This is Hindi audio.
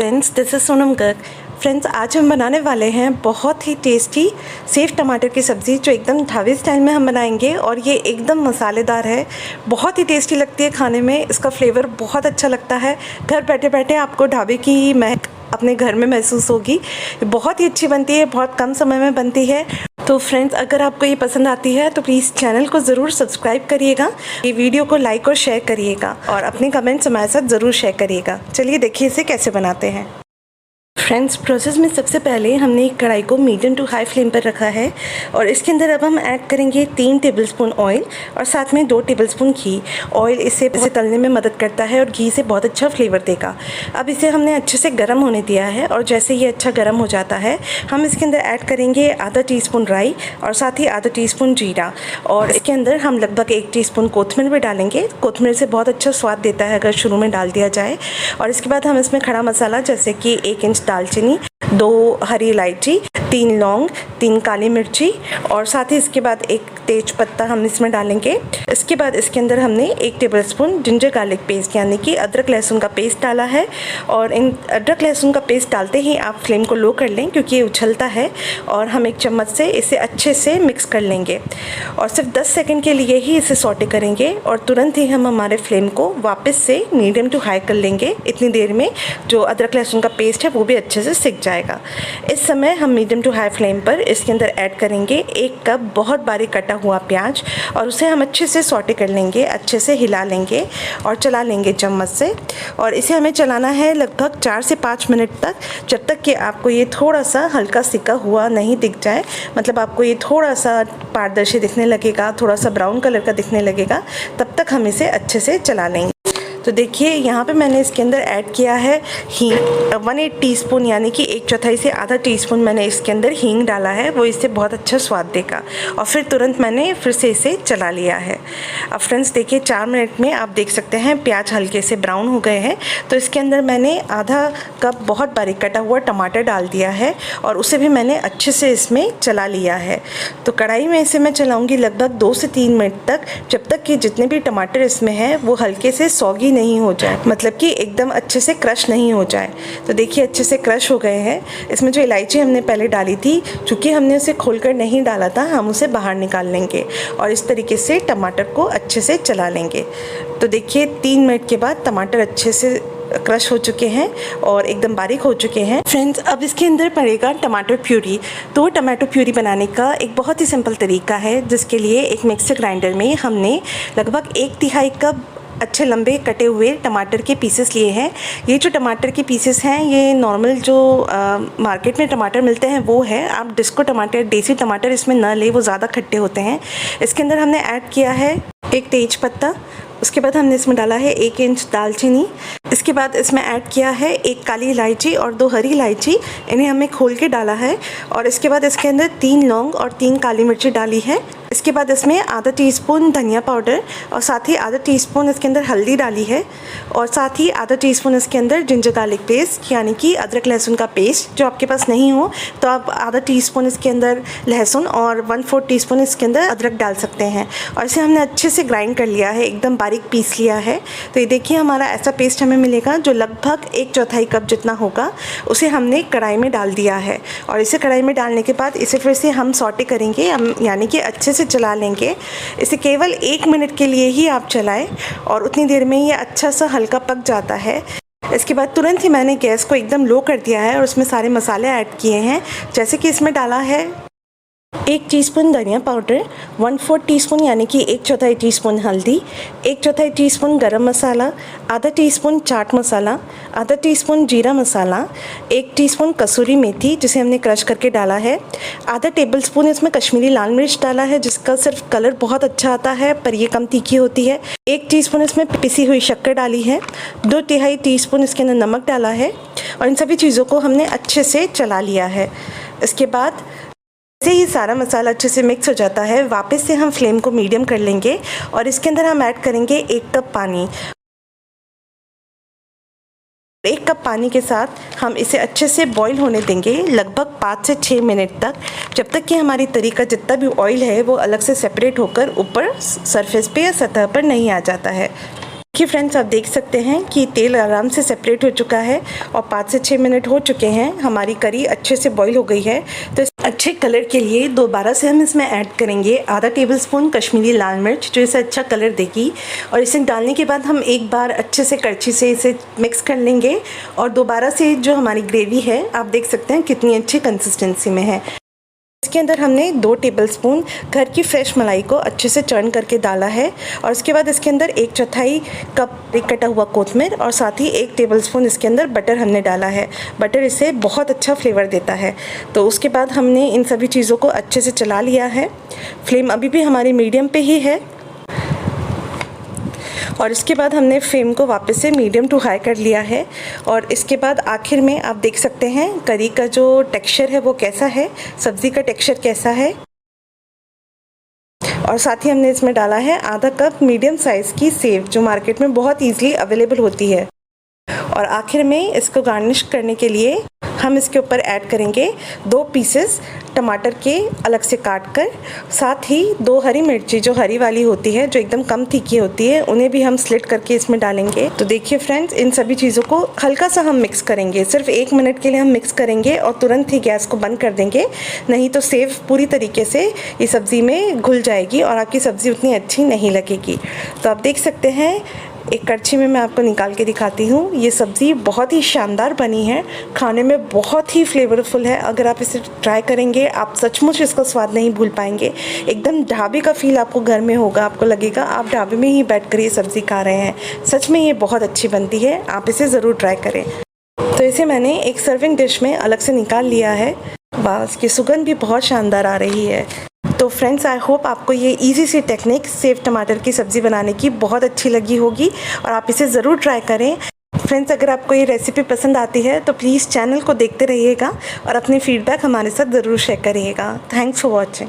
Friends, this is Sonam Garg. Friends, आज हम बनाने वाले हैं बहुत ही टेस्टी सेव टमाटर की सब्ज़ी जो एकदम ढाबे स्टाइल में हम बनाएंगे। और ये एकदम मसालेदार है, बहुत ही टेस्टी लगती है खाने में। इसका फ्लेवर बहुत अच्छा लगता है। घर बैठे बैठे आपको ढाबे की महक अपने घर में महसूस होगी। बहुत ही अच्छी बनती है, बहुत कम समय में बनती है। तो फ्रेंड्स, अगर आपको ये पसंद आती है तो प्लीज़ चैनल को ज़रूर सब्सक्राइब करिएगा, ये वीडियो को लाइक और शेयर करिएगा और अपने कमेंट्स हमारे साथ ज़रूर शेयर करिएगा। चलिए देखिए इसे कैसे बनाते हैं। फ्रेंड्स, प्रोसेस में सबसे पहले हमने एक कढ़ाई को मीडियम टू हाई फ्लेम पर रखा है और इसके अंदर अब हम ऐड करेंगे 3 टेबलस्पून ऑयल और साथ में 2 टेबलस्पून घी। ऑयल इसे तलने में मदद करता है और घी से बहुत अच्छा फ्लेवर देगा। अब इसे हमने अच्छे से गर्म होने दिया है और जैसे ये अच्छा गर्म हो जाता है हम इसके अंदर ऐड करेंगे आधा टीस्पून राई और साथ ही आधा टीस्पून जीरा। और इसके अंदर हम लगभग 1 टीस्पून कोथमीर भी डालेंगे। कोथमीर से बहुत अच्छा स्वाद देता है अगर शुरू में डाल दिया जाए। और इसके बाद हम इसमें खड़ा मसाला जैसे कि 1 इंच दालचीनी, 2 हरी इलायची, 3 लौंग, 3 काली मिर्ची और साथ ही इसके बाद 1 तेज पत्ता हम इसमें डालेंगे। इसके बाद इसके अंदर हमने 1 टेबलस्पून जिंजर गार्लिक पेस्ट यानी कि अदरक लहसुन का पेस्ट डाला है। और इन अदरक लहसुन का पेस्ट डालते ही आप फ्लेम को लो कर लें क्योंकि ये उछलता है। और हम 1 चम्मच से इसे अच्छे से मिक्स कर लेंगे और सिर्फ 10 सेकेंड के लिए ही इसे सौटे करेंगे और तुरंत ही हम हमारे फ्लेम को वापस से मीडियम टू हाई कर लेंगे। इतनी देर में जो अदरक लहसुन का पेस्ट है वो भी अच्छे से सिक जाएगा। इस समय हम मीडियम टू हाई फ्लेम पर इसके अंदर ऐड करेंगे 1 कप बहुत बारीक कटा हुआ प्याज और उसे हम अच्छे से सौटे कर लेंगे, अच्छे से हिला लेंगे और चला लेंगे चम्मच से। और इसे हमें चलाना है लगभग 4 से 5 मिनट तक, जब तक कि आपको ये थोड़ा सा हल्का सिका हुआ नहीं दिख जाए। मतलब आपको ये थोड़ा सा पारदर्शी दिखने लगेगा, थोड़ा सा ब्राउन कलर का दिखने लगेगा, तब तक हम इसे अच्छे से चला लेंगे। तो देखिए यहाँ पे मैंने इसके अंदर ऐड किया है हींग, 1/8 टीस्पून यानी कि 1/4 से आधा टीस्पून मैंने इसके अंदर हींग डाला है। वो इससे बहुत अच्छा स्वाद देगा। और फिर तुरंत मैंने फिर से इसे चला लिया है। अब फ्रेंड्स देखिए 4 मिनट में आप देख सकते हैं प्याज हल्के से ब्राउन हो गए हैं। तो इसके अंदर मैंने आधा कप बहुत बारीक कटा हुआ टमाटर डाल दिया है और उसे भी मैंने अच्छे से इसमें चला लिया है। तो कढ़ाई में इसे मैं चलाऊँगी लगभग 2 से 3 मिनट तक, जब तक कि जितने भी टमाटर इसमें हैं वो हल्के से सौगी नहीं हो जाए, मतलब कि एकदम अच्छे से क्रश नहीं हो जाए। तो देखिए अच्छे से क्रश हो गए हैं। इसमें जो इलायची हमने पहले डाली थी, चूँकि हमने उसे खोलकर नहीं डाला था, हम उसे बाहर निकाल लेंगे और इस तरीके से टमाटर को अच्छे से चला लेंगे। तो देखिए 3 मिनट के बाद टमाटर अच्छे से क्रश हो चुके हैं और एकदम बारीक हो चुके हैं। फ्रेंड्स, अब इसके अंदर पड़ेगा टमाटर प्यूरी। तो टमाटो प्यूरी बनाने का एक बहुत ही सिंपल तरीका है, जिसके लिए एक मिक्सर ग्राइंडर में हमने लगभग 1/3 कप अच्छे लंबे कटे हुए टमाटर के पीसेस लिए हैं। ये जो टमाटर के पीसेस हैं ये नॉर्मल जो मार्केट में टमाटर मिलते हैं वो है। आप डिस्को टमाटर, देसी टमाटर इसमें ना ले, वो ज़्यादा खट्टे होते हैं। इसके अंदर हमने ऐड किया है 1 तेज पत्ता। उसके बाद हमने इसमें डाला है 1 इंच दालचीनी। इसके बाद इसमें ऐड किया है 1 काली इलायची और 2 हरी इलायची। इन्हें हमें खोल के डाला है। और इसके बाद इसके अंदर 3 लौंग और 3 काली मिर्ची डाली है। इसके बाद इसमें आधा टीस्पून धनिया पाउडर और साथ ही आधा टीस्पून इसके अंदर हल्दी डाली है। और साथ ही आधा टीस्पून इसके अंदर जिंजर गार्लिक पेस्ट यानी कि अदरक लहसुन का पेस्ट। जो आपके पास नहीं हो तो आप आधा टीस्पून इसके अंदर लहसुन और 1/4 टीस्पून इसके अंदर अदरक डाल सकते हैं। और इसे हमने अच्छे से ग्राइंड कर लिया है, एकदम बारीक पीस लिया है। तो ये देखिए हमारा ऐसा पेस्ट हमें मिलेगा जो लगभग 1/4 कप जितना होगा। उसे हमने कढ़ाई में डाल दिया है और इसे कढ़ाई में डालने के बाद इसे फिर से हम सौटे करेंगे, यानी कि अच्छे से चला लेंगे। इसे केवल 1 मिनट के लिए ही आप चलाएं और उतनी देर में ये अच्छा सा हल्का पक जाता है। इसके बाद तुरंत ही मैंने गैस को एकदम लो कर दिया है और उसमें सारे मसाले ऐड किए हैं। जैसे कि इसमें डाला है 1 टीस्पून धनिया पाउडर, 1/4 टीस्पून यानी कि 1/4 टीस्पून हल्दी, 1/4 टीस्पून गरम मसाला, आधा टीस्पून चाट मसाला, आधा टीस्पून जीरा मसाला, 1 टीस्पून कसूरी मेथी जिसे हमने क्रश करके डाला है, आधा टेबलस्पून इसमें कश्मीरी लाल मिर्च डाला है जिसका सिर्फ कलर बहुत अच्छा आता है पर ये कम तीखी होती है, 1 टीस्पून इसमें पिसी हुई शक्कर डाली है, 2/3 टीस्पून इसके अंदर नमक डाला है और इन सभी चीज़ों को हमने अच्छे से चला लिया है। इसके बाद जैसे ही सारा मसाला अच्छे से मिक्स हो जाता है, वापस से हम फ्लेम को मीडियम कर लेंगे और इसके अंदर हम ऐड करेंगे 1 कप पानी। 1 कप पानी के साथ हम इसे अच्छे से बॉईल होने देंगे लगभग 5 से 6 मिनट तक, जब तक कि हमारी तरी का जितना भी ऑयल है वो अलग से सेपरेट होकर ऊपर सरफेस पे या सतह पर नहीं आ जाता है। देखिए फ्रेंड्स, आप देख सकते हैं कि तेल आराम से सेपरेट हो चुका है और 5 से 6 मिनट हो चुके हैं। हमारी करी अच्छे से बॉईल हो गई है। तो इस अच्छे कलर के लिए दोबारा से हम इसमें ऐड करेंगे आधा टेबलस्पून कश्मीरी लाल मिर्च, जो इसे अच्छा कलर देगी। और इसे डालने के बाद हम एक बार अच्छे से करछी से इसे मिक्स कर लेंगे। और दोबारा से जो हमारी ग्रेवी है, आप देख सकते हैं कितनी अच्छी कंसिस्टेंसी में है। इसके अंदर हमने 2 टेबलस्पून घर की फ्रेश मलाई को अच्छे से चर्न करके डाला है। और उसके बाद इसके अंदर 1/4 कप कटा हुआ कोथमीर और साथ ही 1 टेबलस्पून इसके अंदर बटर हमने डाला है। बटर इसे बहुत अच्छा फ्लेवर देता है। तो उसके बाद हमने इन सभी चीज़ों को अच्छे से चला लिया है। फ्लेम अभी भी हमारी मीडियम पे ही है। और इसके बाद हमने फ्लेम को वापस से मीडियम टू हाई कर लिया है। और इसके बाद आखिर में आप देख सकते हैं करी का जो टेक्सचर है वो कैसा है, सब्ज़ी का टेक्सचर कैसा है। और साथ ही हमने इसमें डाला है आधा कप मीडियम साइज़ की सेव, जो मार्केट में बहुत ईजिली अवेलेबल होती है। और आखिर में इसको गार्निश करने के लिए हम इसके ऊपर ऐड करेंगे 2 पीसेस टमाटर के अलग से काट कर, साथ ही 2 हरी मिर्ची जो हरी वाली होती है, जो एकदम कम तीखी होती है, उन्हें भी हम स्लिट करके इसमें डालेंगे। तो देखिए फ्रेंड्स, इन सभी चीज़ों को हल्का सा हम मिक्स करेंगे, सिर्फ 1 मिनट के लिए हम मिक्स करेंगे और तुरंत ही गैस को बंद कर देंगे। नहीं तो सेव पूरी तरीके से ये सब्ज़ी में घुल जाएगी और आपकी सब्ज़ी उतनी अच्छी नहीं लगेगी। तो आप देख सकते हैं, एक करछी में मैं आपको निकाल के दिखाती हूँ। ये सब्ज़ी बहुत ही शानदार बनी है, खाने में बहुत ही फ्लेवरफुल है। अगर आप इसे ट्राई करेंगे, आप सचमुच इसका स्वाद नहीं भूल पाएंगे। एकदम ढाबे का फील आपको घर में होगा, आपको लगेगा आप ढाबे में ही बैठकर ये सब्ज़ी खा रहे हैं। सच में ये बहुत अच्छी बनती है, आप इसे ज़रूर ट्राई करें। तो इसे मैंने एक सर्विंग डिश में अलग से निकाल लिया है। वाह, इसकी सुगंध भी बहुत शानदार आ रही है। तो फ्रेंड्स, आई होप आपको ये इजी सी टेक्निक सेव टमाटर की सब्ज़ी बनाने की बहुत अच्छी लगी होगी और आप इसे ज़रूर ट्राई करें। फ्रेंड्स, अगर आपको ये रेसिपी पसंद आती है तो प्लीज़ चैनल को देखते रहिएगा और अपने फीडबैक हमारे साथ ज़रूर शेयर करिएगा। Thanks for watching.